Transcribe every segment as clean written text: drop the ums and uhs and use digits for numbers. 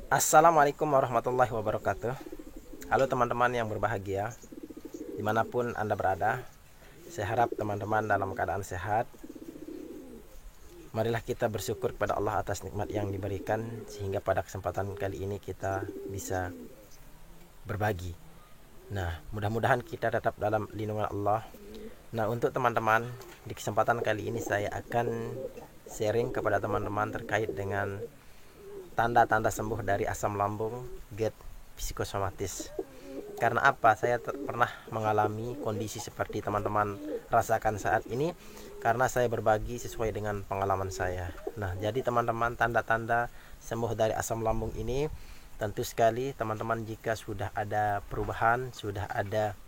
Assalamualaikum warahmatullahi wabarakatuh. Halo teman-teman yang berbahagia, dimanapun Anda berada. Saya harap teman-teman dalam keadaan sehat. Marilah kita bersyukur kepada Allah atas nikmat yang diberikan, sehingga pada kesempatan kali ini kita bisa berbagi. Nah, mudah-mudahan kita tetap dalam lindungan Allah. Nah, untuk teman-teman, di kesempatan kali ini saya akan sharing kepada teman-teman terkait dengan tanda-tanda sembuh dari asam lambung, GERD psikosomatis. Karena apa? Saya pernah mengalami kondisi seperti teman-teman rasakan saat ini, karena saya berbagi sesuai dengan pengalaman saya. Nah, jadi teman-teman, tanda-tanda sembuh dari asam lambung ini tentu sekali teman-teman jika sudah ada perubahan, sudah ada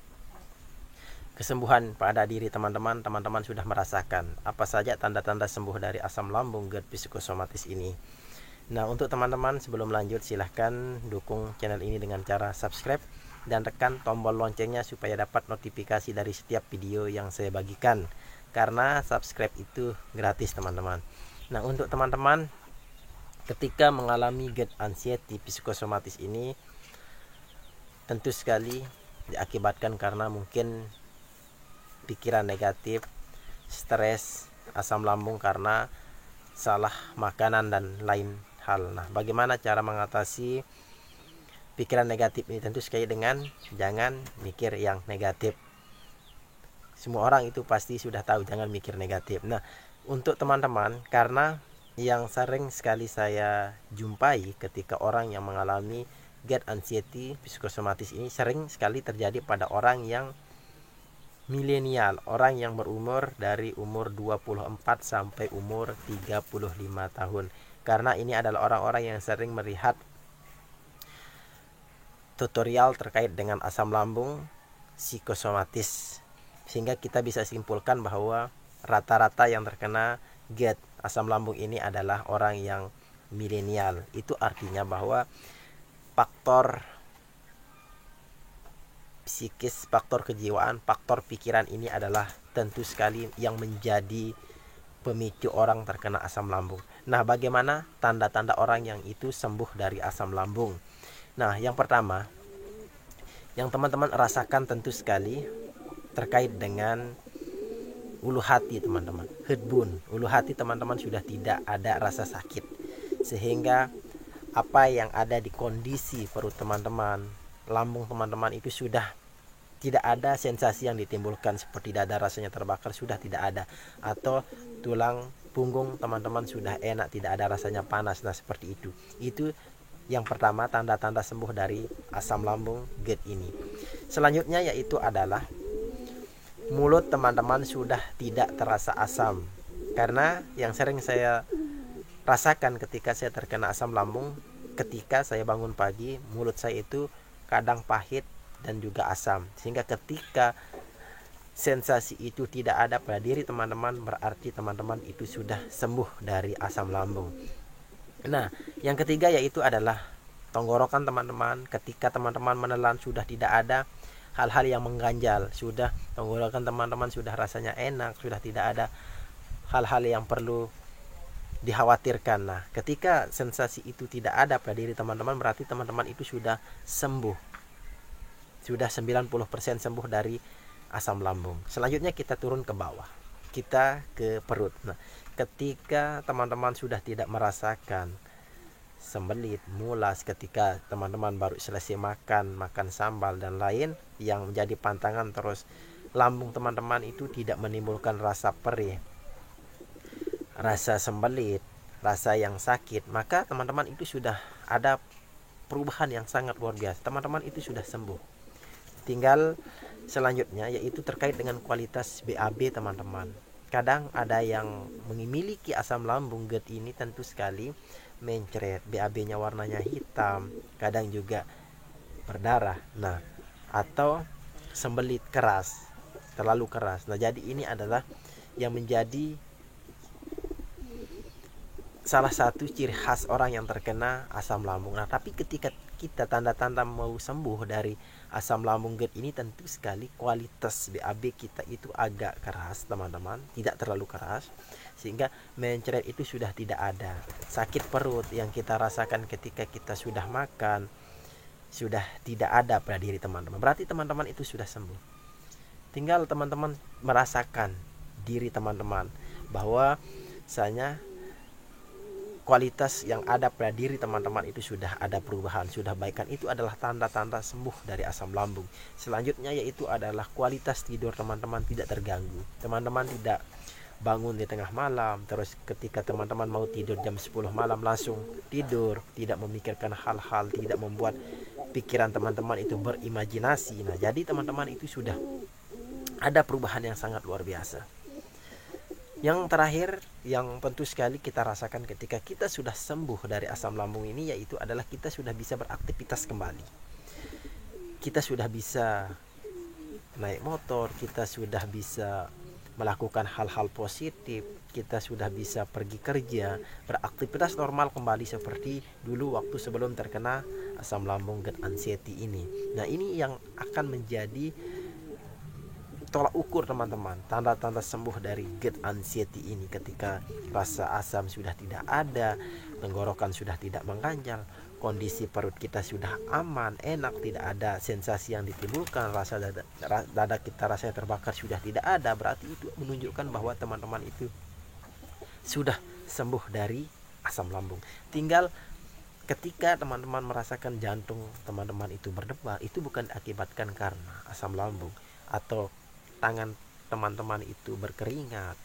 kesembuhan pada diri teman-teman, teman-teman sudah merasakan apa saja tanda-tanda sembuh dari asam lambung GERD psikosomatis ini. Nah, untuk teman-teman sebelum lanjut silahkan dukung channel ini dengan cara subscribe dan tekan tombol loncengnya supaya dapat notifikasi dari setiap video yang saya bagikan. Karena subscribe itu gratis teman-teman. Nah, untuk teman-teman ketika mengalami GERD anxiety psikosomatis ini tentu sekali diakibatkan karena mungkin pikiran negatif, stres, asam lambung karena salah makanan dan lain hal. Nah, bagaimana cara mengatasi pikiran negatif ini? Tentu sekali dengan jangan mikir yang negatif. Semua orang itu pasti sudah tahu jangan mikir negatif. Nah, untuk teman-teman, karena yang sering sekali saya jumpai ketika orang yang mengalami GERD anxiety psikosomatis ini sering sekali terjadi pada orang yang milenial, orang yang berumur dari umur 24 sampai umur 35 tahun. Karena ini adalah orang-orang yang sering melihat tutorial terkait dengan asam lambung psikosomatis, sehingga kita bisa simpulkan bahwa rata-rata yang terkena GERD asam lambung ini adalah orang yang milenial. Itu artinya bahwa faktor psikis, faktor kejiwaan, faktor pikiran ini adalah tentu sekali yang menjadi pemicu orang terkena asam lambung. Nah, bagaimana tanda-tanda orang yang itu sembuh dari asam lambung? Nah, yang pertama yang teman-teman rasakan tentu sekali terkait dengan ulu hati teman-teman, headbone. Ulu hati teman-teman sudah tidak ada rasa sakit, sehingga apa yang ada di kondisi perut teman-teman, lambung teman-teman itu sudah tidak ada sensasi yang ditimbulkan seperti dada rasanya terbakar, sudah tidak ada. Atau tulang punggung teman-teman sudah enak, tidak ada rasanya panas. Nah, seperti itu. Itu yang pertama, tanda-tanda sembuh dari asam lambung GERD ini. Selanjutnya yaitu adalah mulut teman-teman sudah tidak terasa asam. Karena yang sering saya rasakan ketika saya terkena asam lambung, ketika saya bangun pagi, mulut saya itu kadang pahit dan juga asam, sehingga ketika sensasi itu tidak ada pada diri teman-teman, berarti teman-teman itu sudah sembuh dari asam lambung. Nah, yang ketiga yaitu adalah tenggorokan teman-teman. Ketika teman-teman menelan sudah tidak ada hal-hal yang mengganjal, sudah tenggorokan teman-teman sudah rasanya enak, sudah tidak ada hal-hal yang perlu dikhawatirkan. Nah, ketika sensasi itu tidak ada pada diri teman-teman, berarti teman-teman itu sudah sembuh, sudah 90% sembuh dari asam lambung. Selanjutnya kita turun ke bawah, kita ke perut. Nah, ketika teman-teman sudah tidak merasakan sembelit, mulas ketika teman-teman baru selesai makan sambal dan lain yang menjadi pantangan, terus lambung teman-teman itu tidak menimbulkan rasa perih, rasa sembelit, rasa yang sakit, maka teman-teman itu sudah ada perubahan yang sangat luar biasa. Teman-teman itu sudah sembuh. Tinggal selanjutnya yaitu terkait dengan kualitas BAB teman-teman. Kadang ada yang memiliki asam lambung GERD ini tentu sekali mencret, BAB-nya warnanya hitam, kadang juga berdarah. Nah, atau sembelit keras, terlalu keras. Nah, jadi ini adalah yang menjadi salah satu ciri khas orang yang terkena asam lambung. Nah, tapi ketika kita tanda-tanda mau sembuh dari asam lambung GERD ini, tentu sekali kualitas BAB kita itu agak keras teman-teman, tidak terlalu keras, sehingga mencret itu sudah tidak ada. Sakit perut yang kita rasakan ketika kita sudah makan sudah tidak ada pada diri teman-teman, berarti teman-teman itu sudah sembuh. Tinggal teman-teman merasakan diri teman-teman bahwa misalnya kualitas yang ada pada diri teman-teman itu sudah ada perubahan, sudah baikan. Itu adalah tanda-tanda sembuh dari asam lambung. Selanjutnya yaitu adalah kualitas tidur teman-teman tidak terganggu. Teman-teman tidak bangun di tengah malam, terus ketika teman-teman mau tidur jam 10 malam langsung tidur, tidak memikirkan hal-hal, tidak membuat pikiran teman-teman itu berimajinasi. Nah, jadi teman-teman itu sudah ada perubahan yang sangat luar biasa. Yang terakhir yang tentu sekali kita rasakan ketika kita sudah sembuh dari asam lambung ini, yaitu adalah kita sudah bisa beraktivitas kembali. Kita sudah bisa naik motor, kita sudah bisa melakukan hal-hal positif, kita sudah bisa pergi kerja, beraktivitas normal kembali seperti dulu waktu sebelum terkena asam lambung GERD anxiety ini. Nah, ini yang akan menjadi tolak ukur teman-teman, tanda-tanda sembuh dari GERD anxiety ini, ketika rasa asam sudah tidak ada, tenggorokan sudah tidak mengganjal, kondisi perut kita sudah aman, enak, tidak ada sensasi yang ditimbulkan, rasa dada kita rasanya terbakar sudah tidak ada, berarti itu menunjukkan bahwa teman-teman itu sudah sembuh dari asam lambung. Tinggal ketika teman-teman merasakan jantung teman-teman itu berdebar, itu bukan diakibatkan karena asam lambung, atau tangan teman-teman itu berkeringat.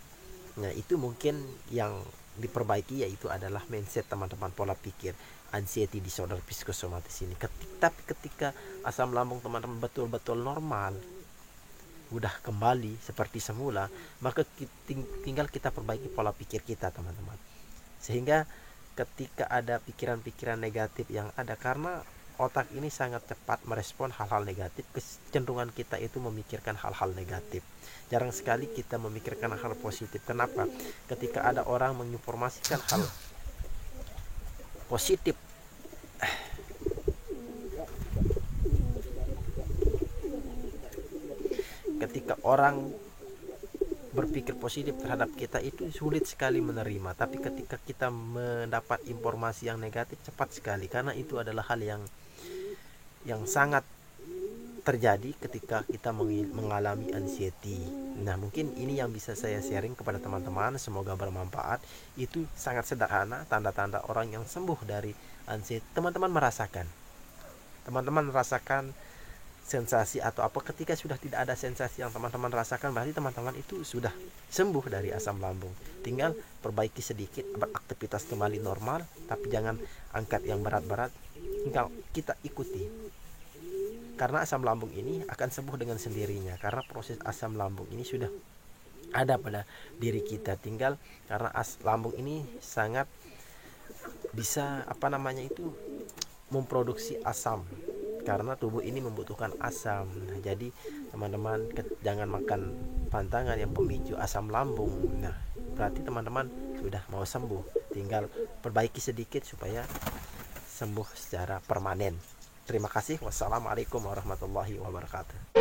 Nah, itu mungkin yang diperbaiki yaitu adalah mindset teman-teman, pola pikir. Anxiety disorder psikosomatis ini, tapi ketika asam lambung teman-teman betul-betul normal, udah kembali seperti semula, maka tinggal kita perbaiki pola pikir kita teman-teman, sehingga ketika ada pikiran-pikiran negatif yang ada, karena otak ini sangat cepat merespon hal-hal negatif, kecenderungan kita itu memikirkan hal-hal negatif. Jarang sekali kita memikirkan hal positif. Kenapa? Ketika ada orang menginformasikan hal positif, ketika orang berpikir positif terhadap kita, itu sulit sekali menerima. Tapi ketika kita mendapat informasi yang negatif, cepat sekali, karena itu adalah hal yang sangat terjadi ketika kita mengalami anxiety. Nah, mungkin ini yang bisa saya sharing kepada teman-teman, semoga bermanfaat. Itu sangat sederhana tanda-tanda orang yang sembuh dari anxiety. Teman-teman merasakan sensasi atau apa. Ketika sudah tidak ada sensasi yang teman-teman rasakan, berarti teman-teman itu sudah sembuh dari asam lambung. Tinggal perbaiki sedikit, beraktivitas kembali normal, tapi jangan angkat yang berat-berat. Tinggal kita ikuti, karena asam lambung ini akan sembuh dengan sendirinya, karena proses asam lambung ini sudah ada pada diri kita. Tinggal karena lambung ini sangat bisa memproduksi asam, karena tubuh ini membutuhkan asam. Nah, jadi teman-teman jangan makan pantangan yang pemicu asam lambung. Nah, berarti teman-teman sudah mau sembuh, tinggal perbaiki sedikit supaya sembuh secara permanen. Terima kasih. Wassalamualaikum warahmatullahi wabarakatuh.